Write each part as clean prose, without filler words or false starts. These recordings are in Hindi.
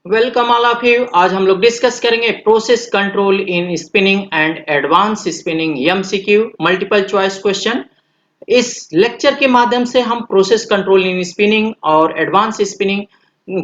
Welcome all of you. आज हम लोग डिस्कस करेंगे process control in spinning and advance spinning MCQ multiple choice question. इस लेक्चर के माध्यम से हम प्रोसेस कंट्रोल इन स्पिनिंग और एडवांस स्पिनिंग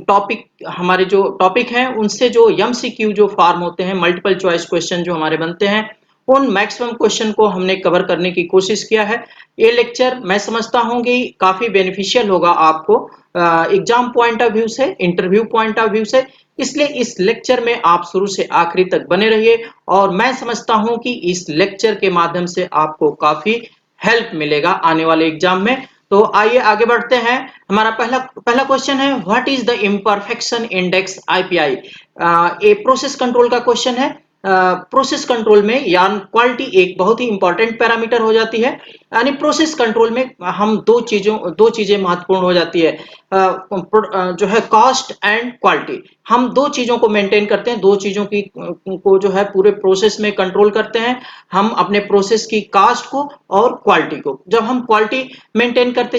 टॉपिक हमारे जो टॉपिक हैं उनसे जो एमसीक्यू जो फॉर्म होते हैं मल्टीपल चॉइस क्वेश्चन जो हमारे बनते हैं उन मैक्सिमम क्वेश्चन को हमने कवर करने की कोशिश किया है। ये लेक्चर मैं समझता हूँ कि काफी बेनिफिशियल होगा आपको एग्जाम पॉइंट ऑफ व्यू से, इंटरव्यू पॉइंट ऑफ व्यू से। इसलिए इस लेक्चर में आप शुरू से आखिरी तक बने रहिए और मैं समझता हूं कि इस लेक्चर के माध्यम से आपको काफी हेल्प मिलेगा आने वाले एग्जाम में। तो आइए आगे बढ़ते हैं। हमारा पहला पहला क्वेश्चन है, what is the imperfection index IPI. ये प्रोसेस कंट्रोल का क्वेश्चन है। प्रोसेस कंट्रोल में यानी क्वालिटी एक बहुत ही इंपॉर्टेंट पैरामीटर हो जाती है। यानी प्रोसेस कंट्रोल में हम दो चीजें महत्वपूर्ण हो जाती है, जो है कॉस्ट एंड क्वालिटी। हम दो चीजों को मेंटेन करते हैं, दो चीजों की को जो है पूरे प्रोसेस में कंट्रोल करते हैं। हम अपने प्रोसेस की कास्ट को और क्वालिटी को। जब हम क्वालिटी मेंटेन करते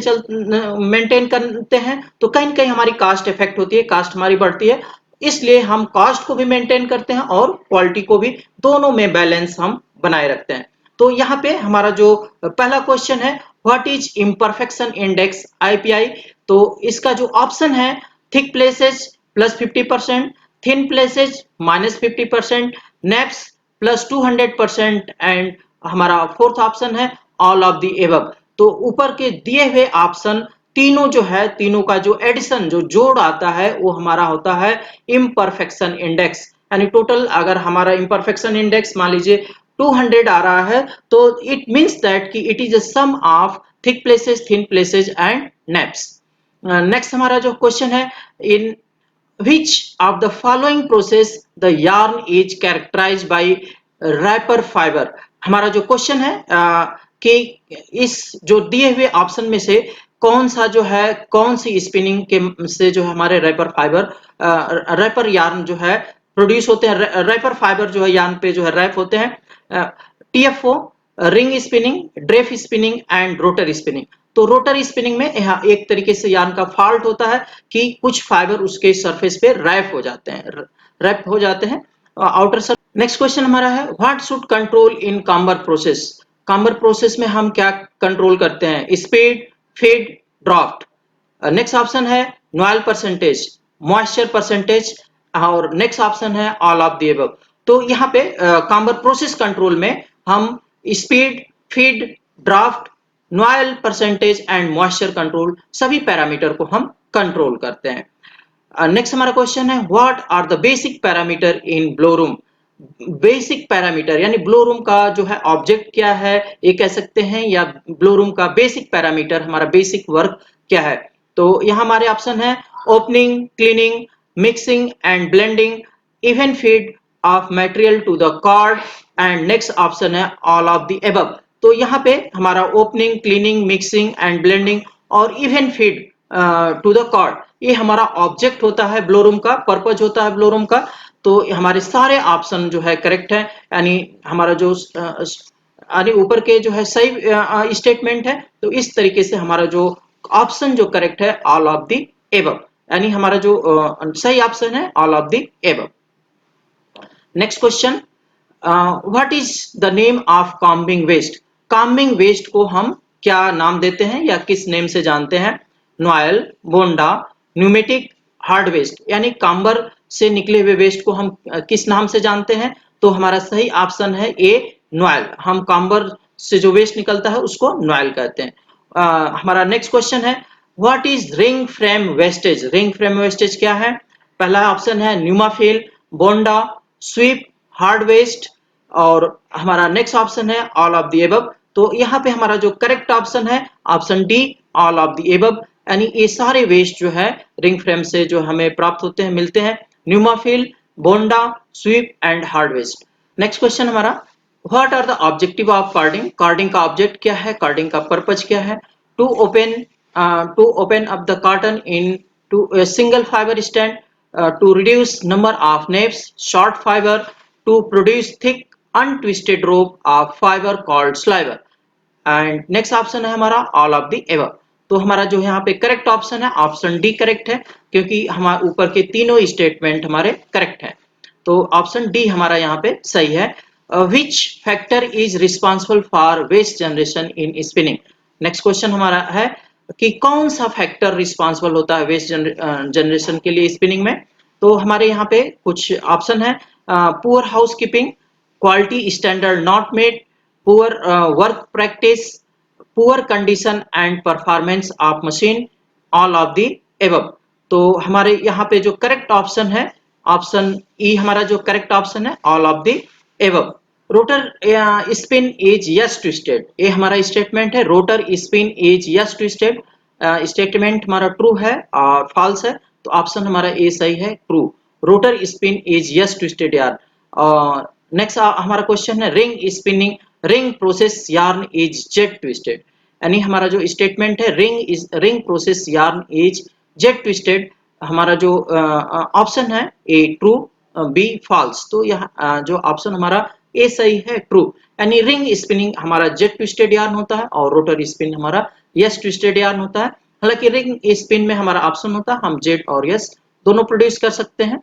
हैं तो कहीं ना कहीं हमारी कास्ट इफेक्ट होती है, कास्ट हमारी बढ़ती है। इसलिए हम कॉस्ट को भी मेंटेन करते हैं और क्वालिटी को भी, दोनों में बैलेंस हम बनाए रखते हैं। तो यहाँ पे हमारा जो पहला क्वेश्चन है, what is imperfection index IPI. तो इसका जो ऑप्शन है, thick places +50%, thin places -50%, neps +200% and हमारा फोर्थ ऑप्शन है ऑल ऑफ द एबव। तो ऊपर के दिए हुए ऑप्शन तीनों जो है, तीनों का जो एडिशन जो जोड़ आता है वो हमारा होता है इम्परफेक्शन इंडेक्स। यानी टोटल अगर हमारा इम्परफेक्शन इंडेक्स मान लीजिए 200 आ रहा है तो इट मींस दैट कि it is a sum of thick places, thin places and neps. Next हमारा जो क्वेश्चन है, इन which of the following process the yarn is characterized by wrapper fiber। हमारा जो क्वेश्चन है कि इस जो दिए हुए ऑप्शन में से कौन सा जो है, कौन सी स्पिनिंग के से जो हमारे रैपर यार्न जो है प्रोड्यूस होते हैं। रैपर फाइबर जो है यार्न पे जो है रैप होते हैं। TFO, ring spinning, DREF spinning and rotor spinning. तो रोटर स्पिनिंग में यहाँ एक तरीके से यार्न का फॉल्ट होता है कि कुछ फाइबर उसके सरफेस पे रैप हो जाते हैं आउटर सर। नेक्स्ट क्वेश्चन हमारा है, what should control in comber process. Comber process में हम क्या कंट्रोल करते हैं, speed, feed, draft. Next option है नॉइल परसेंटेज, मॉइस्चर परसेंटेज और नेक्स्ट ऑप्शन है ऑल ऑफ द अबव। तो यहाँ पे काम्बर प्रोसेस कंट्रोल में हम speed, feed, draft, noil percentage and moisture control सभी पैरामीटर को हम कंट्रोल करते हैं। नेक्स्ट हमारा क्वेश्चन है, what are the basic parameter in blow room. Basic parameter यानी ब्लो रूम का जो है ऑब्जेक्ट क्या है ये कह सकते हैं, या ब्लो रूम का बेसिक पैरामीटर हमारा बेसिक वर्क क्या है। तो यहाँ हमारे ऑप्शन है opening, cleaning, mixing and blending, even feed of material to the card and next option है ऑल ऑफ द एबव। तो यहाँ पे हमारा opening, cleaning, mixing and blending और even feed to the card ये हमारा ऑब्जेक्ट होता है, ब्लो रूम का पर्पज होता है ब्लो रूम का। तो हमारे सारे ऑप्शन जो है करेक्ट है। यानी हमारा जो यानी ऊपर के जो है सही स्टेटमेंट है। तो इस तरीके से हमारा जो ऑप्शन जो करेक्ट है ऑल ऑफ द एबव, यानी हमारा जो सही ऑप्शन है all of the above. Next question, what is the name of combing waste. Combing waste को हम क्या नाम देते हैं या किस नेम से जानते हैं, नॉयल, बोंडा, न्यूमेटिक, हार्ड वेस्ट। यानी काम्बर से निकले हुए वेस्ट को हम किस नाम से जानते हैं। तो हमारा सही ऑप्शन है ए, नॉयल। हम काम्बर से जो वेस्ट निकलता है उसको नॉयल कहते हैं। हमारा नेक्स्ट क्वेश्चन है, what is ring frame wastage. Ring frame wastage क्या है। पहला ऑप्शन है न्यूमाफिल, बोंडा, स्वीप, हार्ड वेस्ट और हमारा नेक्स्ट ऑप्शन है ऑल ऑफ द एबव। तो यहाँ पे हमारा जो करेक्ट ऑप्शन है option D, all of the above. यानी ये सारे वेस्ट जो है रिंग फ्रेम से जो हमें प्राप्त होते हैं, मिलते हैं, pneumafil, bonda, sweep and hard waste. Next question हमारा, what are the objective of carding. Carding का ऑब्जेक्ट क्या है, कार्डिंग का पर्पज क्या है। To open up the cotton into single fibre stand, to reduce number of naps, short fiber, to produce thick untwisted rope of fiber called sliver। And next option है हमारा ऑल ऑफ द एबव। तो हमारा जो यहाँ पे करेक्ट ऑप्शन है ऑप्शन डी करेक्ट है, क्योंकि हमारे ऊपर के तीनों स्टेटमेंट हमारे करेक्ट है। तो ऑप्शन डी हमारा यहाँ पे सही है। Which factor is responsible for waste generation in spinning. Next question हमारा है कि कौन सा फैक्टर रिस्पॉन्सिबल होता है वेस्ट जनरेशन के लिए स्पिनिंग में। तो हमारे यहाँ पे कुछ ऑप्शन है, poor housekeeping, quality standard not met, poor work practice, poor condition and performance of machine, all of the above. तो हमारे यहाँ पे जो करेक्ट ऑप्शन है ऑप्शन ई हमारा जो करेक्ट ऑप्शन है all of the above. Rotor spin is yes twisted, ये हमारा स्टेटमेंट है, rotor spin is yes twisted. Statement हमारा ट्रू है और फॉल्स है, तो ऑप्शन हमारा ए सही है, true. Rotor spin is yes twisted यार। और नेक्स्ट हमारा क्वेश्चन है ring spinning ring process yarn is jet twisted, यानी हमारा जो स्टेटमेंट है ring process yarn is jet twisted. हमारा जो ऑप्शन है ए ट्रू, बी फॉल्स। तो यह जो ऑप्शन हमारा ए सही है, ट्रू, यानी रिंग स्पिनिंग हमारा जेट ट्विस्टेड यार्न होता है और रोटर स्पिन हमारा यस ट्विस्टेड यार्न होता है। हालांकि रिंग स्पिन में हमारा ऑप्शन होता है हम जेट और यस दोनों प्रोड्यूस कर सकते हैं।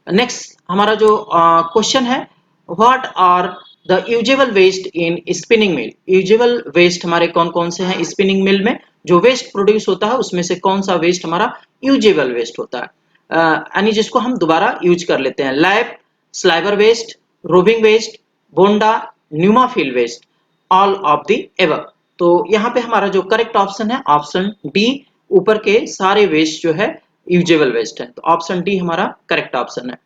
नेक्स्ट हमारा जो क्वेश्चन है what are the usable waste in spinning mill. Usable waste हमारे कौन कौन से हैं स्पिनिंग मिल में, जो वेस्ट प्रोड्यूस होता है उसमें से कौन सा वेस्ट हमारा यूजेबल वेस्ट होता है, यानी जिसको हम दोबारा यूज कर लेते हैं। Lap, sliver waste, roving waste, bonda, pneumafil waste, all of the above. तो यहाँ पे हमारा जो करेक्ट ऑप्शन है ऑप्शन डी, ऊपर के सारे वेस्ट जो है यूजेबल वेस्ट है, तो ऑप्शन डी हमारा करेक्ट ऑप्शन है।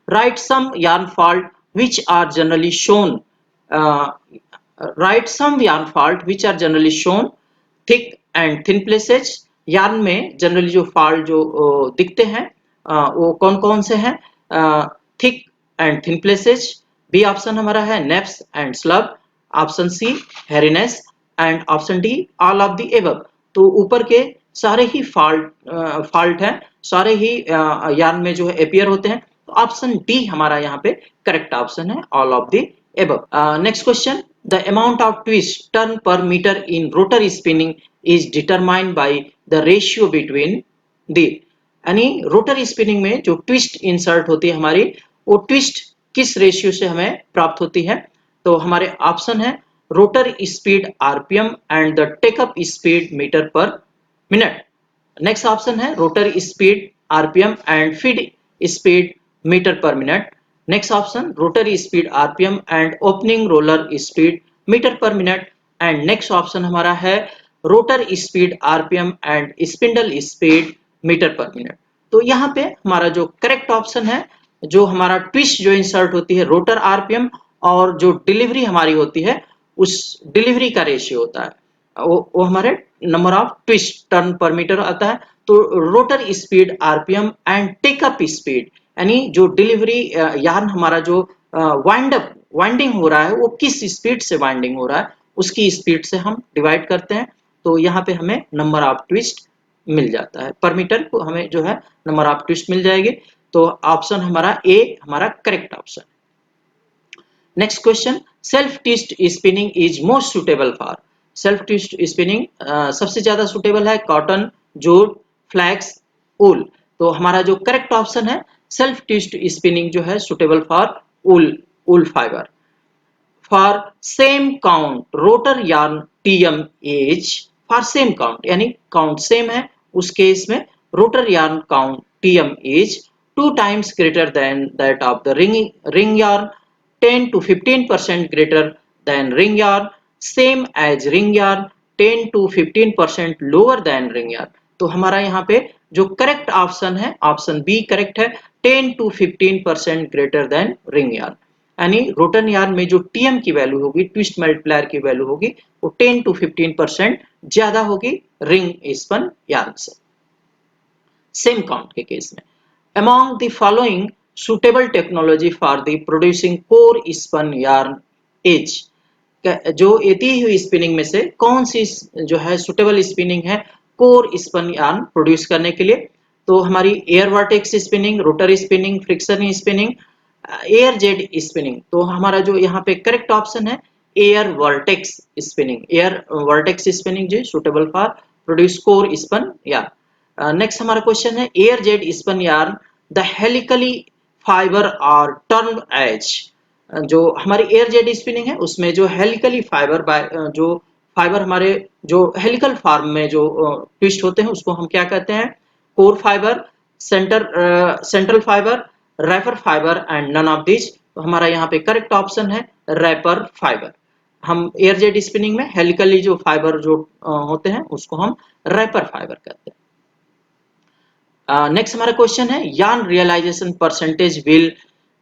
Write some yarn fault which are generally shown write some yarn fault which are generally shown thick and thin places। yarn में जनरली जो फॉल्ट जो दिखते हैं वो कौन कौन से हैं, thick and thin places, B option हमारा है neps and slub, option C hairiness and option D all of the above. तो ऊपर के सारे ही फॉल्ट हैं, सारे ही यार्न में जो है अपियर होते हैं, तो ऑप्शन डी हमारा यहाँ पे करेक्ट ऑप्शन है, all of the above. Next question, the amount of twist turn per metre in rotor spinning is determined by the ratio between the, यानी रोटर स्पिनिंग में जो ट्विस्ट इंसर्ट होती है हमारी, वो ट्विस्ट किस रेशियो से हमें प्राप्त होती है। तो हमारे ऑप्शन है rotor speed RPM and the take up speed metre per minute. Next option है rotor speed RPM and feed speed metre per minute. Next option rotor speed RPM and opening roller speed metre per minute. And next option हमारा है rotor speed RPM and spindle speed metre per minute. तो यहाँ पे हमारा जो करेक्ट ऑप्शन है, जो हमारा ट्विस्ट जो इंसर्ट होती है रोटर आरपीएम और जो डिलीवरी हमारी होती है उस डिलीवरी का रेशियो होता है, वो हमारे number of twist turn per metre आता है। तो rotor speed RPM and take up speed, यानी जो डिलीवरी यार्न हमारा जो वाइंडिंग हो रहा है वो किस स्पीड से वाइंडिंग हो रहा है उसकी स्पीड से हम डिवाइड करते हैं, तो यहाँ पे हमें नंबर ऑफ ट्विस्ट मिल जाता है, पर मीटर को हमें जो है नंबर ऑफ ट्विस्ट मिल जाएगी। तो ऑप्शन हमारा ए हमारा correct option. Next question, self twist spinning is most suitable for. Self twist spinning सबसे ज्यादा सुटेबल है कॉटन, जूट, फ्लैक्स, वूल। तो हमारा जो करेक्ट ऑप्शन है सेल्फ ट्विस्ट स्पिनिंग जो है suitable for wool fibre. For same count rotor yarn TM as, for same count यानी काउंट सेम है उस केस में rotor yarn count TM as 2 times greater than that of the ring yarn, 10 to 15% greater than ring yarn, same as ring yarn, 10 to 15% lower than ring yarn। तो हमारा यहाँ पे जो करेक्ट ऑप्शन है ऑप्शन बी करेक्ट है, 10 to 15% greater than ring yarn, यानी रोटन यार्न में जो टीएम की वैल्यू होगी, ट्विस्ट मल्टीप्लायर की वैल्यू होगी, वो 10 to 15% ज्यादा होगी रिंग स्पन यार्न से, सेम काउंट के केस में। Among the following suitable technology for the producing core spun yarn as, जो एती हुई स्पिनिंग में से कौन सी जो है सुटेबल स्पिनिंग है कोर स्पन यार्न प्रोड्यूस करने के लिए। तो हमारी air vortex spinning, rotor spinning, friction spinning, air jet spinning. तो हमारा जो यहाँ पे करेक्ट ऑप्शन है air vortex spinning, air vortex spinning जो suitable for produce core spun yarn. Next हमारा क्वेश्चन है air jet spun yarn the helically fibre और टर्न एज। जो हमारी एयर जेट स्पिनिंग है उसमें जो हेलिकली फाइबर जो फाइबर हमारे जो हेलिकल फॉर्म में जो ट्विस्ट होते हैं उसको हम क्या कहते हैं, core fibre, central fibre, wrapper fibre and none of this. तो हमारा यहाँ पे करेक्ट ऑप्शन है रैपर फाइबर। हम एयर जेट स्पिनिंग में हेलिकली जो फाइबर जो होते हैं उसको हम रैपर फाइबर कहते हैं। नेक्स्ट हमारा क्वेश्चन है yarn realisation percentage will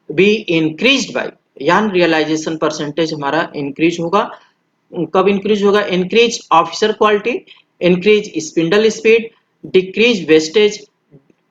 be increased by. Yarn realisation percentage हमारा इंक्रीज होगा, कब इंक्रीज होगा, इंक्रीज ऑफिसर quality, increase spindle speed, decrease wastage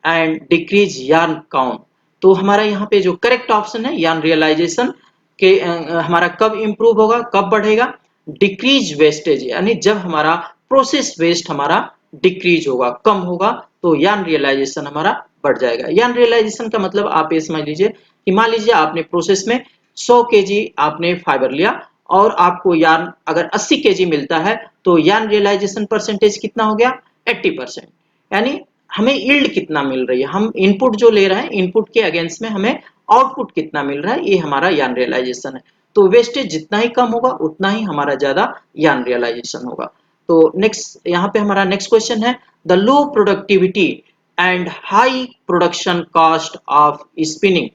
and decrease yarn count. तो हमारा यहाँ पे जो करेक्ट ऑप्शन है यार्न रियलाइजेशन के हमारा कब इंप्रूव होगा, कब बढ़ेगा, डिक्रीज वेस्टेज, यानी जब हमारा प्रोसेस वेस्ट हमारा डिक्रीज होगा, कम होगा, तो यार्न रियलाइजेशन हमारा बढ़ जाएगा। यार्न रियलाइजेशन का मतलब आप ये समझ लीजिए कि मान लीजिए आपने प्रोसेस में 100 केजी आपने फाइबर लिया और आपको यार्न अगर 80 केजी मिलता है तो यार्न रियलाइजेशन परसेंटेज कितना हो गया, 80%। यानी हमें यील्ड कितना मिल रही है, हम इनपुट जो ले रहे हैं इनपुट के अगेंस्ट में हमें आउटपुट कितना मिल रहा है, ये हमारा यार्न रियलाइजेशन है। तो वेस्टेज जितना ही कम होगा उतना ही हमारा ज्यादा यार्न रियलाइजेशन होगा। तो नेक्स्ट यहाँ पे हमारा नेक्स्ट क्वेश्चन है the low productivity and high production cost of spinning.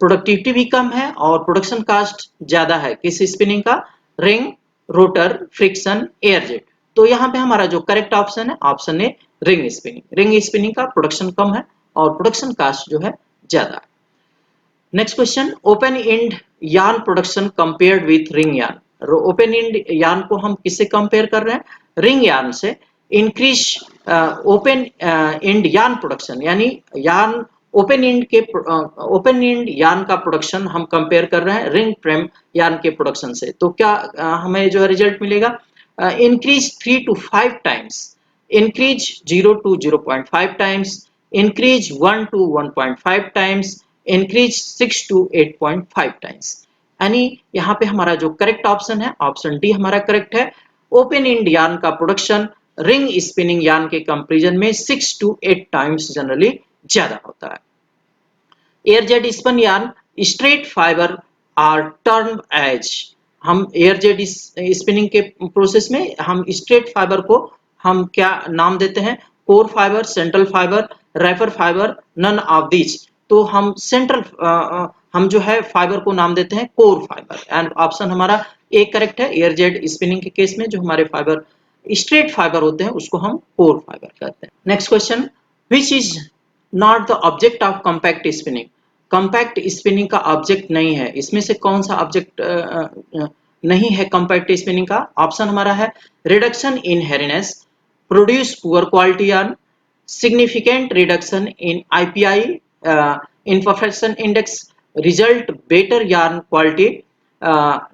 Productivity भी कम है और प्रोडक्शन कॉस्ट ज्यादा है किस स्पिनिंग का, ring, rotor, friction, air jet. तो यहाँ पे हमारा जो करेक्ट ऑप्शन है option a ring spinning. Ring spinning का प्रोडक्शन कम है और प्रोडक्शन कॉस्ट जो है ज्यादा है। Next question open and yarn production compared with ring yarn. Open and yarn को हम किससे कंपेयर कर रहे हैं, रिंग यार्न से। Increase open and yarn production, यानी यार्न ओपन एंड यार्न का प्रोडक्शन हम कंपेयर कर रहे हैं रिंग फ्रेम यार्न के प्रोडक्शन से। तो क्या हमें जो है रिजल्ट मिलेगा, increase 3 to 5 times, increase 0 to 0.5 times, increase 1 to 1.5 times, increase 6 to 8.5 times. यानी यहाँ पे हमारा जो करेक्ट ऑप्शन है ऑप्शन डी हमारा करेक्ट है। ओपन एंड यार्न का प्रोडक्शन रिंग स्पिनिंग यार्न के कंपैरिजन में 6 to 8 टाइम्स जनरली ज्यादा होता है। Air jet spun yarn straight fibre are termed as. हम एयर जेट स्पिनिंग के प्रोसेस में हम स्ट्रेट फाइबर को हम क्या नाम देते हैं, core fibre, central fibre, wrapper fibre, none of this. तो हम हम जो है फाइबर को नाम देते हैं कोर फाइबर। एंड ऑप्शन हमारा ए करेक्ट है। एयर जेट स्पिनिंग के केस में जो हमारे फाइबर स्ट्रेट फाइबर होते हैं उसको हम कोर फाइबर कहते हैं। Next question which is not the object of compact spinning. Compact spinning का ऑब्जेक्ट नहीं है, इसमें से कौन सा ऑब्जेक्ट नहीं है कॉम्पैक्ट स्पिनिंग का। ऑप्शन हमारा है reduction in hairiness, produce poor quality yarn, significant reduction in IPI imperfection index, result better yarn quality,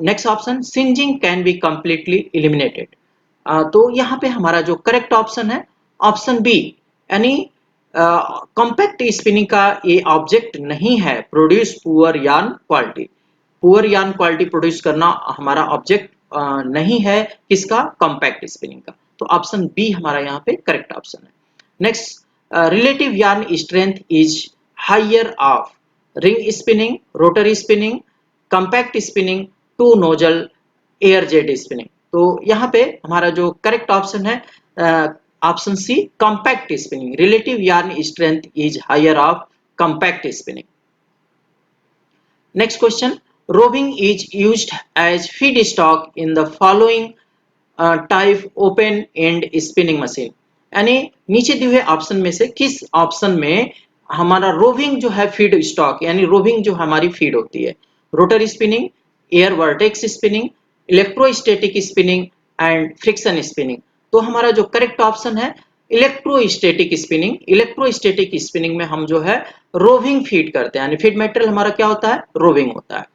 next option singeing can be completely eliminated। तो यहाँ पे हमारा जो करेक्ट ऑप्शन है ऑप्शन बी, यानी कॉम्पैक्ट स्पिनिंग का ये ऑब्जेक्ट नहीं है produce poor yarn quality. Poor yarn quality produce करना हमारा ऑब्जेक्ट नहीं है किसका, कॉम्पैक्ट स्पिनिंग का। तो ऑप्शन बी हमारा यहाँ पे करेक्ट ऑप्शन है। Next relative yarn strength is higher of ring spinning, rotary spinning, compact spinning, two nozzle, air jet spinning. तो यहाँ पे हमारा जो करेक्ट ऑप्शन है option C compact spinning. Relative yarn strength is higher of compact spinning. Next question roving is used as feed stock in the following type open end spinning machine. यानी नीचे दिए हुए ऑप्शन में से किस ऑप्शन में हमारा रोविंग जो है फीड स्टॉक, यानी रोविंग जो हमारी फीड होती है, rotary spinning, air vortex spinning, electrostatic spinning and friction spinning. तो हमारा जो करेक्ट ऑप्शन है इलेक्ट्रोस्टैटिक स्पिनिंग। इलेक्ट्रोस्टैटिक स्पिनिंग में हम जो है रोविंग फीड करते हैं, यानी फीड मटेरियल हमारा क्या होता है, रोविंग होता है।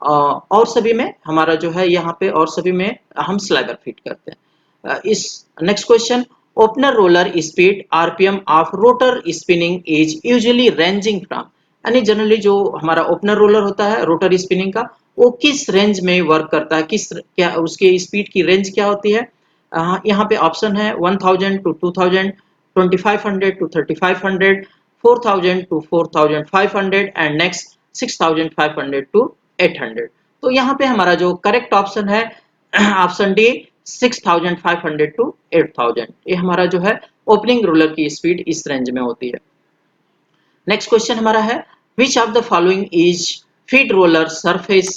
और सभी में हमारा जो है यहाँ पे और सभी में हम स्लाइबर फीड करते हैं। इस next question opener roller speed RPM of rotor spinning is usually ranging from. यानी जनरली जो हमारा ओपनर रोलर होता है रोटर स्पिनिंग का वो किस रेंज में वर्क करता है, किस क्या उसकी स्पीड की रेंज क्या होती है। यहाँ पे ऑप्शन है 1000 to 2000, 2500 to 3500, 4000 to 4500 and next 6500 to 800। तो यहाँ पे हमारा जो करेक्ट ऑप्शन है ऑप्शन डी 6500 टू 8000, ये हमारा जो है ओपनिंग रोलर की स्पीड इस रेंज में होती है। नेक्स्ट क्वेश्चन हमारा है which of the following is feed roller surface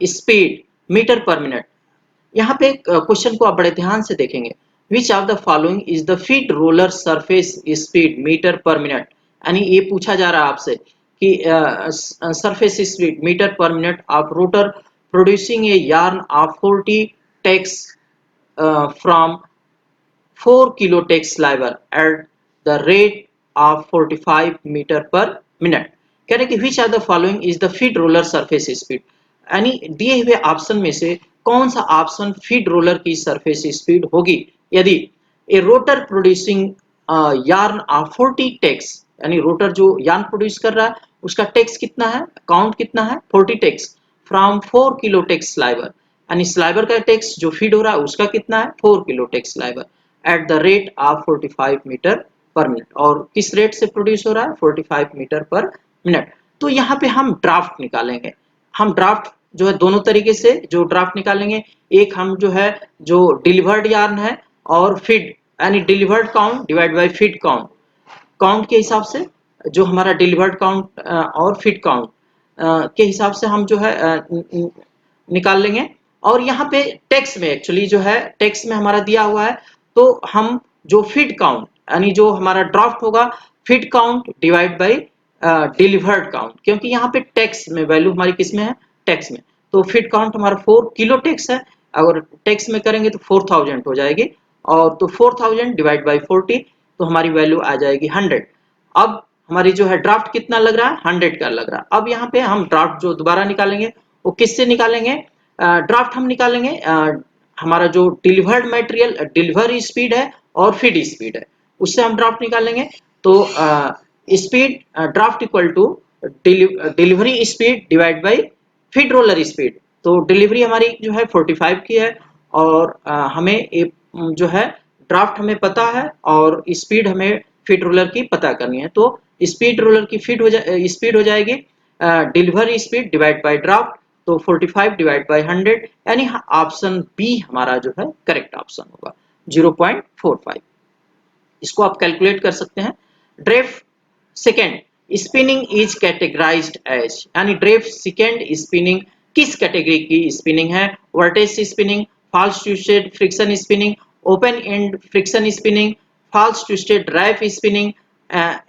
speed metre per minute. यहाँ पे क्वेश्चन को आप बड़े ध्यान से देखेंगे। Which of the following is the feed roller surface speed metre per minute, यानी ये पूछा जा रहा है आपसे कि surface speed metre per minute of rotor producing a yarn of 40 tex from 4 kilotex liver at the rate of 45 meter per minute। कह रहे कि which are the following is the feed roller surface speed, यानी दिए हुए ऑप्शन में से कौन सा ऑप्शन फीड रोलर की सरफेस स्पीड होगी यदि a rotor producing yarn of 40 tex, यानी रोटर जो यार्न प्रोड्यूस कर रहा है उसका टेक्स कितना है, काउंट कितना है 40 टेक्स फ्रॉम 4 किलोटेक्स स्लाइवर, यानी स्लाइवर का टेक्स जो फीड हो रहा है उसका कितना है 4 kilotex sliver at the rate of 45 metre per minute, और किस रेट से प्रोड्यूस हो रहा है 45 मीटर पर मिनट। तो यहाँ पे हम ड्राफ्ट निकालेंगे। हम ड्राफ्ट जो है दोनों तरीके से जो ड्राफ्ट निकालेंगे, एक हम जो है जो डिलीवर्ड यार्न है और फीड, यानी delivered count divide by feed count, count के हिसाब से जो हमारा डिलीवर्ड काउंट और फीड काउंट के हिसाब से हम जो है निकाल लेंगे। और यहाँ पे टेक्स्ट में एक्चुअली जो है टेक्स्ट में हमारा दिया हुआ है, तो हम जो फीड काउंट यानी जो हमारा ड्राफ्ट होगा feed count divide by delivered count, क्योंकि यहाँ पे टेक्स्ट में वैल्यू हमारी किस में है टेक्स्ट में, तो फीड काउंट हमारा 4 किलो टेक्स है, अगर टेक्स्ट में करेंगे तो 4000 हो जाएगी, और तो 4000 डिवाइड बाय 40 तो हमारी वैल्यू आ जाएगी 100। अब हमारी जो है ड्राफ्ट कितना लग रहा है 100 का लग रहा है। अब यहाँ पे हम ड्राफ्ट जो दोबारा निकालेंगे वो किससे निकालेंगे, ड्राफ्ट हम निकालेंगे हमारा जो डिलीवर्ड मटेरियल डिलीवरी स्पीड है और फीड स्पीड है उससे हम ड्राफ्ट निकालेंगे। तो speed draft equal to delivery speed divide by feed roller speed, तो डिलीवरी हमारी जो है 45 की है और हमें जो है ड्राफ्ट हमें पता है और स्पीड हमें फीड रोलर की पता करनी है, तो स्पीड रोलर की स्पीड हो जाएगी delivery speed divide bye draft, तो 45 डिवाइड बाय 100, यानी ऑप्शन बी हमारा जो है करेक्ट ऑप्शन होगा 0.45। इसको आप कैलकुलेट कर सकते हैं। DREF second spinning is categorised as, यानी ड्रेफ्ट सेकेंड स्पिनिंग किस कैटेगरी की स्पिनिंग है, vortex spinning, false twisted friction spinning, open end friction spinning, false twisted drive spinning,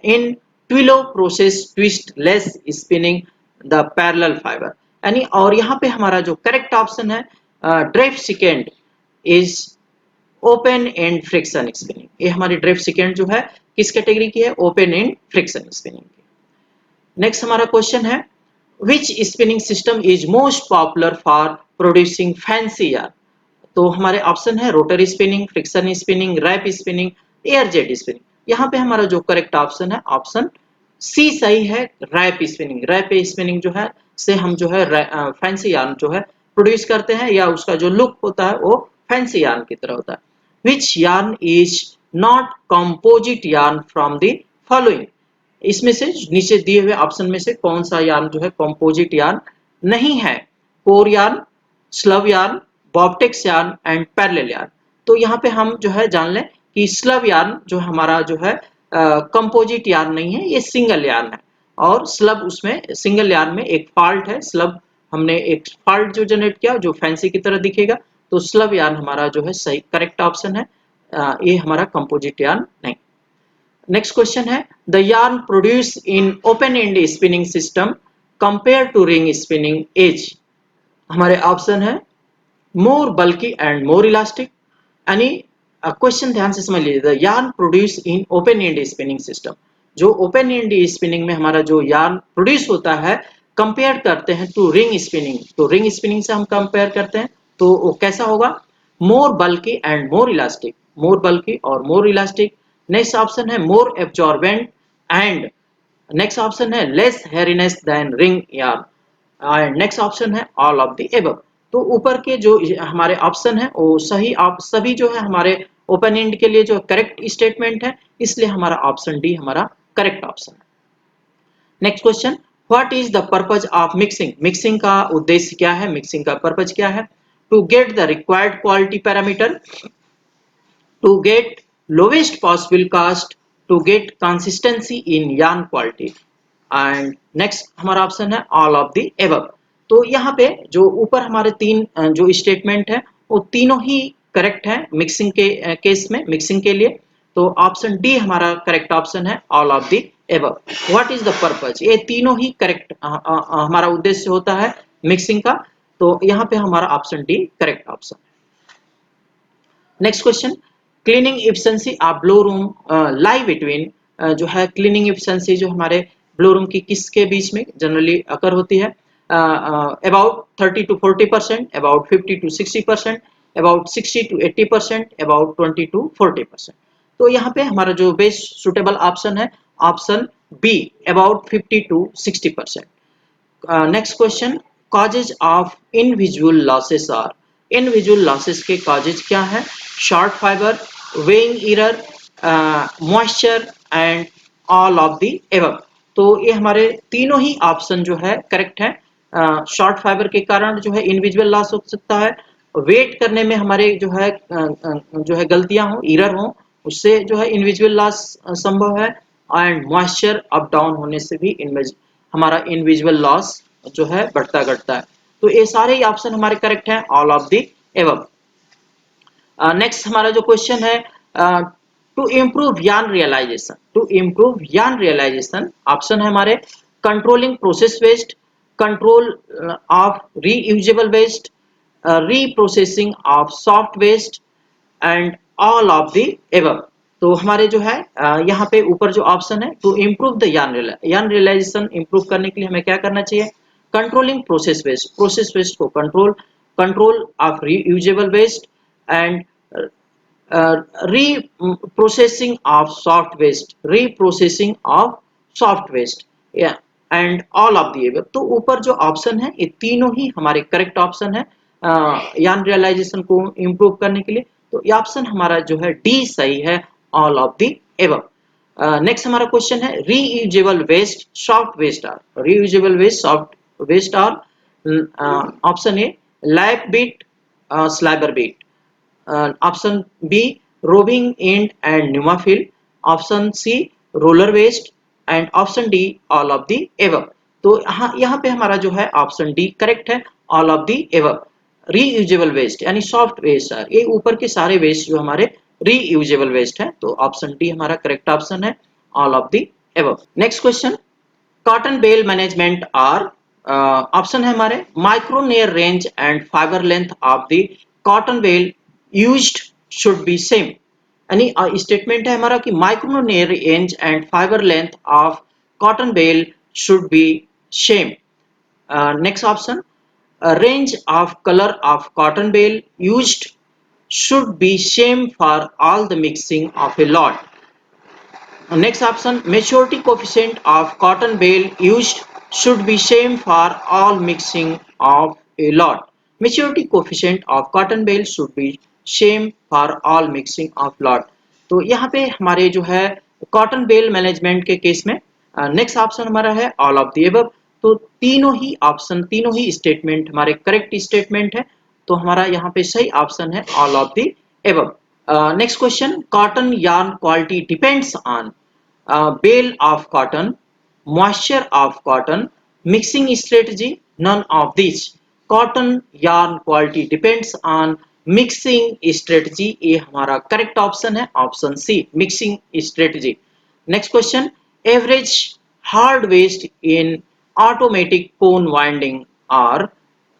in twilo process twist less spinning, the parallel fibre, यानी और यहाँ पे हमारा जो करेक्ट ऑप्शन है DREF second is open end friction spinning, ये हमारी ड्रेफ्ट सेकेंड जो है किस कैटेगरी की है ओपन एंड फ्रिक्शन स्पिनिंग की। नेक्स्ट हमारा क्वेश्चन है which spinning system is most popular for producing fancy yarn, तो हमारे ऑप्शन है rotary spinning, friction spinning, wrap spinning, air jet spinning. यहाँ पे हमारा जो करेक्ट ऑप्शन है ऑप्शन सी सही है, रैप स्पिनिंग। रैप स्पिनिंग जो है से हम जो है फैंसी यार्न जो है प्रोड्यूस करते हैं, या उसका जो लुक होता है वो फैंसी यार्न की तरह होता है। Which yarn is not composite yarn from the following, इसमें से नीचे दिए हुए ऑप्शन में से कौन सा यार्न जो है कंपोजिट यार्न नहीं है, core yarn, slub yarn, bobtex yarn and parallel yarn. तो यहाँ पे हम जो है जान लें कि स्लव यार्न जो हमारा जो है कंपोजिट यार्न नहीं है, ये सिंगल यार्न है, और स्लब उसमें सिंगल यार्न में एक फॉल्ट है, स्लब हमने एक फॉल्ट जो जनरेट किया जो फैंसी की तरह दिखेगा, तो स्लब यार्न हमारा जो है सही करेक्ट ऑप्शन है, ये हमारा कंपोजिट यार्न नहीं। नेक्स्ट क्वेश्चन है the yarn produce in open end spinning system compare to ring spinning as, हमारे ऑप्शन है more bulky and more elastic, यानी क्वेश्चन ध्यान से समझ लीजिए the yarn produce in open end spinning system, जो ओपन एंड स्पिनिंग में हमारा जो यार्न प्रोड्यूस होता है कंपेयर करते हैं टू रिंग स्पिनिंग, तो रिंग स्पिनिंग से हम कंपेयर करते हैं तो वो कैसा होगा मोर बल्की एंड मोर इलास्टिक, मोर बल्की और मोर इलास्टिक। नेक्स्ट ऑप्शन है more absorbent and next option है less hairiness than ring yarn, and next option है ऑल ऑफ द एबव। तो ऊपर के जो हमारे ऑप्शन है वो सही, आप सभी जो है हमारे ओपन एंड के लिए जो करेक्ट स्टेटमेंट है, इसलिए हमारा ऑप्शन डी हमारा करेक्ट ऑप्शन है। Next question, what is the purpose of mixing? Mixing का उद्देश्य क्या है, मिक्सिंग का पर्पज क्या है? To get the required quality parameter, to get lowest possible cost, to get consistency in yarn quality। And next हमारा ऑप्शन है ऑल ऑफ द एबव। तो यहाँ पे जो ऊपर हमारे तीन जो स्टेटमेंट है वो तीनों ही करेक्ट है मिक्सिंग के केस में, मिक्सिंग के लिए। तो ऑप्शन डी हमारा करेक्ट ऑप्शन है all of the above. What is the purpose, ये तीनों ही करेक्ट हमारा उद्देश्य होता है मिक्सिंग का। तो यहाँ पे हमारा option D correct option. Next question, cleaning efficiency of blow room lie between, जो है क्लीनिंग एफिशिएंसी जो हमारे ब्लो रूम की किसके बीच में जनरली अकर होती है? About 30 to 40%, about 50 to 60%, about 60 to 80%, about 20 to 40%। तो यहाँ पे हमारा जो बेस्ट सुटेबल ऑप्शन है option B, about 50 to 60%। Next question, causes of invisible losses are, invisible losses के कॉजेज क्या है? Short fibre, weighing error, moisture and all of the above. तो ये हमारे तीनों ही ऑप्शन जो है करेक्ट है। शॉर्ट फाइबर के कारण जो है इनविजुअल लॉस हो सकता है, वेट करने में हमारे जो है गलतियां हो, एरर हो, उससे जो है इनविजुअल लॉस संभव है। एंड मॉइस्चर अप डाउन होने से भी हमारा इनविजुअल लॉस जो है बढ़ता घटता है। तो ये सारे ही ऑप्शन हमारे करेक्ट हैं, all of the above. Next हमारा जो क्वेश्चन है, to improve yarn realization, to improve yarn realization option है हमारे controlling process waste, control of reusable waste, reprocessing of soft waste and all of the above. तो हमारे जो है यहाँ पे ऊपर जो ऑप्शन है to improve the yarn realisation, improve करने के लिए हमें क्या करना चाहिए? Controlling process waste, process waste को control, control of reusable waste and reprocessing of soft waste, reprocessing of soft waste, yeah, and all of the above। तो ऊपर जो ऑप्शन है ये तीनों ही हमारे करेक्ट ऑप्शन है यार्न रियलाइजेशन को इम्प्रूव करने के लिए। तो ये ऑप्शन हमारा जो है डी सही है, all of the above. Next हमारा क्वेश्चन है reusable waste soft waste are, reusable waste soft waste are option A lap bit, sliver bit, option B roving end and pneumafil, option C roller waste and option D all of the above. तो यहाँ पे हमारा जो है ऑप्शन डी करेक्ट है, all of the above. Reusable waste यानी सॉफ्ट वेस्ट है, ये ऊपर के सारे वेस्ट जो हमारे रीयूजेबल वेस्ट है। तो ऑप्शन डी हमारा करेक्ट ऑप्शन है, all of the above. Next question, cotton bale management are, option है हमारे micronaire range and fibre length of the cotton bale used should be same. यानी स्टेटमेंट है हमारा कि micronaire range and fibre length of cotton bale should be same. Next option, range of color of cotton bale used should be same for all the mixing of a lot। Next option, maturity coefficient of cotton bale used should be same for all mixing of a lot। Maturity coefficient of cotton bale should be same for all mixing of lot। तो यहाँ पे हमारे जो है कॉटन बेल मैनेजमेंट के केस में नेक्स्ट ऑप्शन हमारा है ऑल ऑफ द एबव। तो तीनों ही ऑप्शन, तीनों ही स्टेटमेंट हमारे करेक्ट स्टेटमेंट है। तो हमारा यहाँ पे सही ऑप्शन है all of the above. Next question, cotton yarn quality depends on bale of cotton, moisture of cotton, mixing strategy, none of these। cotton yarn quality depends on mixing strategy, ये हमारा करेक्ट ऑप्शन है, option C mixing strategy. Next question, average hard waste in automatic cone winding are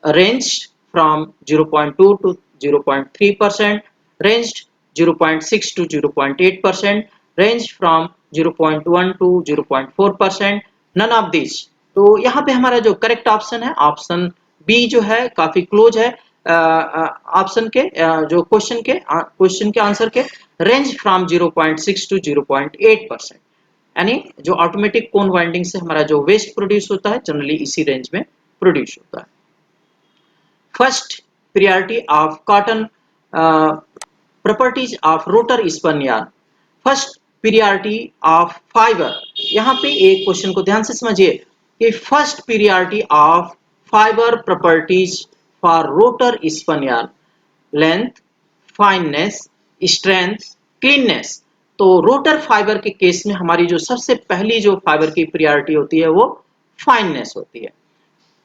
range from 0.2 to 0.3%, ranged 0.6 to 0.8%, ranged from 0.1 to 0.4%, none of these। तो यहाँ पे हमारा जो करेक्ट ऑप्शन है ऑप्शन बी जो है काफी क्लोज है ऑप्शन के जो क्वेश्चन के आंसर के, रेंज फ्रॉम 0.6 to 0.8%। यानी जो ऑटोमेटिक कोन वाइंडिंग से हमारा जो वेस्ट प्रोड्यूस होता है जनरली इसी रेंज में प्रोड्यूस होता है। First priority of cotton properties of rotor spun yarn, first priority of fiber। यहाँ पे एक क्वेश्चन को ध्यान से समझिए कि first priority of fiber properties for rotor spun yarn, length, fineness, strength, cleanness. तो रोटर फाइबर के केस में हमारी जो सबसे पहली जो फाइबर की प्रायोरिटी होती है वो फाइननेस होती है।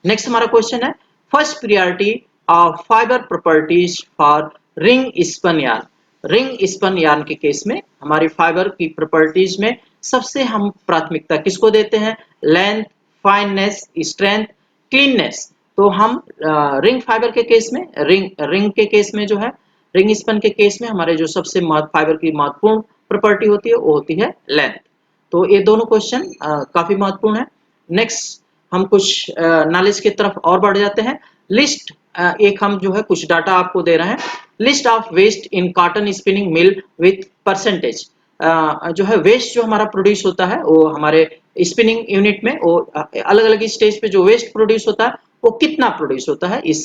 नेक्स्ट हमारा क्वेश्चन है first priority of fibre properties for ring spun yarn. Ring spun yarn के केस में हमारी फाइबर की प्रॉपर्टीज में सबसे हम प्राथमिकता किसको देते हैं? Length, fineness, strength, cleanness. तो हम रिंग फाइबर के केस में रिंग के केस में जो है रिंग स्पन के केस में हमारे जो सबसे फाइबर की महत्वपूर्ण प्रॉपर्टी होती है वो होती है लेंथ। तो ये दोनों क्वेश्चन काफी महत्वपूर्ण है। नेक्स्ट हम कुछ नॉलेज की तरफ और बढ़ जाते हैं। लिस्ट एक हम जो है कुछ डाटा आपको दे रहे हैं। List of waste in cotton spinning mill with percentage. जो है वेस्ट जो हमारा प्रोड्यूस होता है वो हमारे स्पिनिंग यूनिट में वो अलग अलग स्टेज पे जो वेस्ट प्रोड्यूस होता है वो कितना प्रोड्यूस होता है इस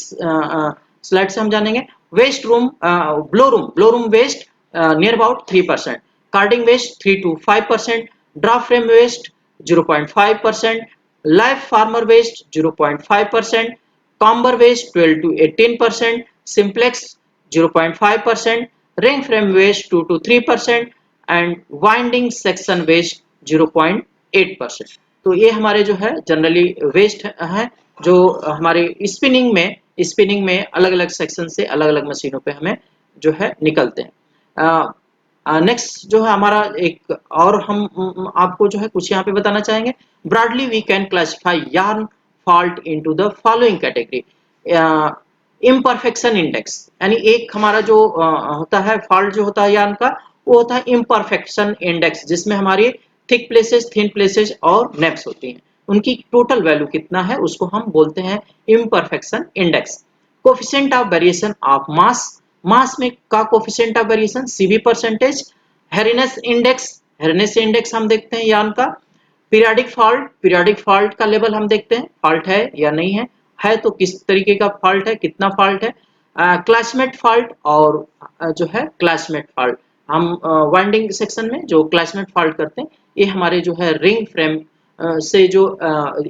स्लाइड से हम जानेंगे। Waste room blow room waste near about 3%, carding waste 3 to 5%, draft frame waste 0.5%, lap former waste 0.5%, comber waste 12 to 18%, simplex 0.5%, ring frame waste 2 to 3% and winding section waste 0.8%। तो ये हमारे जो है जनरली वेस्ट है जो हमारे स्पिनिंग में अलग अलग सेक्शन से अलग अलग मशीनों पे हमें जो है निकलते हैं। नेक्स्ट जो है हमारा एक और हम आपको जो है कुछ यहाँ पे बताना चाहेंगे। Broadly we can classify yarn fault into the following category. Imperfection index, यानी एक हमारा जो होता है फॉल्ट जो होता है यार्न का वो होता है इम्परफेक्शन इंडेक्स, जिसमें हमारी थिक प्लेसेस, थिन प्लेसेस और नेप्स होती हैं। उनकी टोटल वैल्यू कितना है उसको हम बोलते हैं imperfection index. Coefficient of variation of mass, mass में का coefficient of variation CV percentage. Hairiness index हम देखते हैं यार्न का। पीरियोडिक फॉल्ट का लेवल हम देखते हैं, फॉल्ट है या नहीं है तो किस तरीके का फॉल्ट है, कितना फॉल्ट है। क्लासमेट फॉल्ट और जो है क्लासमेट फॉल्ट, हम वाइंडिंग सेक्शन में जो क्लासमेट फॉल्ट करते हैं ये हमारे जो है रिंग फ्रेम से जो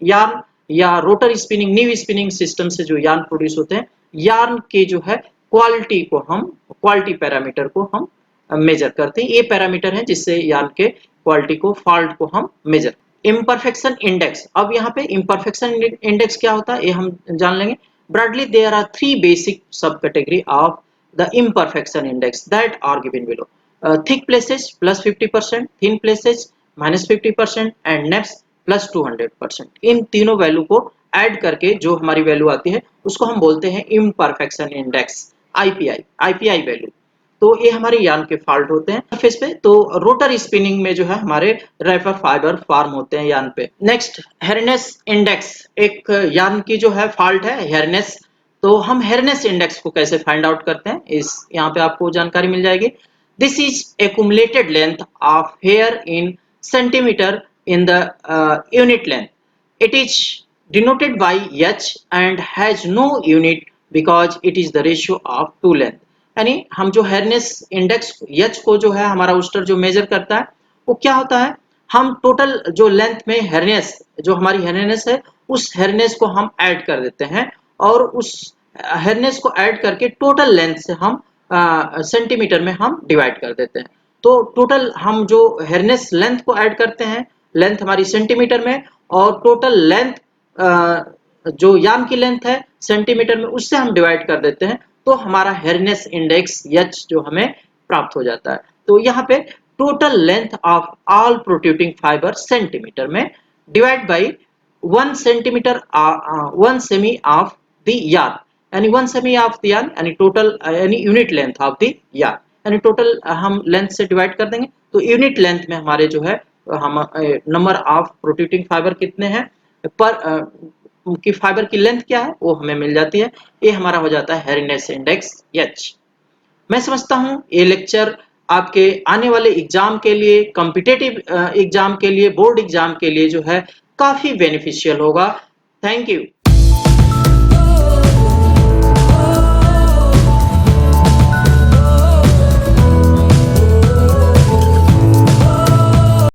यार्न या rotor spinning new spinning system से जो यार्न प्रोड्यूस होते हैं, यार्न के जो है क्वालिटी पैरामीटर को हम मेजर करते हैं। ये पैरामीटर है जिससे यार्न के क्वालिटी को, फॉल्ट को हम मेजर। इम्परफेक्शन इंडेक्स, अब यहाँ पे इम्परफेक्शन इंडेक्स क्या होता है ये हम जान लेंगे। Broadly there are 3 basic sub category of the imperfection index that are given below. Thick places plus 50%, thin places minus 50% and neps plus 200%। इन तीनों वैल्यू को ऐड करके जो हमारी वैल्यू आती है उसको हम बोलते हैं इम्परफेक्शन इंडेक्स, आईपीआई वैल्यू। तो ये हमारे यार्न के फॉल्ट होते हैं सरफेस पे। तो रोटर स्पिनिंग में जो है हमारे रेपर फाइबर फॉर्म होते हैं यार्न पे। नेक्स्ट हेरिनेस इंडेक्स, एक यार्न की जो है फॉल्ट है हेरिनेस। तो हम हेरिनेस इंडेक्स को कैसे फाइंड आउट करते हैं इस यहाँ पे आपको जानकारी मिल जाएगी। This is accumulated length of hair in centimeter in the unit length. It is denoted by H and has no unit because it is the ratio of two length. यानी हम जो हेयरनेस इंडेक्स H को जो है हमारा उस्टर जो मेजर करता है वो क्या होता है, हम टोटल जो लेंथ में हेयरनेस जो हमारी हेयरनेस है उस हेयरनेस को हम ऐड कर देते हैं और उस हेयरनेस को ऐड करके टोटल लेंथ से हम सेंटीमीटर में हम डिवाइड कर देते हैं। तो टोटल हम जो हेयरनेस लेंथ को ऐड करते हैं, लेंथ हमारी सेंटीमीटर में और टोटल लेंथ जो यार्न की लेंथ है सेंटीमीटर में उससे हम डिवाइड कर देते हैं, तो हमारा हेयरनेस इंडेक्स H जो हमें प्राप्त हो जाता है। तो यहाँ पे total length of all protruding fibre centimetre में divide by 1 centimetre 1 cm of the yarn, यानी 1 सेमी ऑफ द यार्न यानी टोटल यानी unit length of the yarn, यानी टोटल हम लेंथ से डिवाइड कर देंगे तो यूनिट लेंथ में हमारे जो है हम नंबर ऑफ प्रोट्रूडिंग फाइबर कितने हैं पर की फाइबर की लेंथ क्या है वो हमें मिल जाती है। ये हमारा हो जाता है हेयरनेस इंडेक्स H। मैं समझता हूँ ये लेक्चर आपके आने वाले एग्जाम के लिए, कॉम्पिटिटिव एग्जाम के लिए, बोर्ड एग्जाम के लिए जो है काफी बेनिफिशियल होगा। Thank you.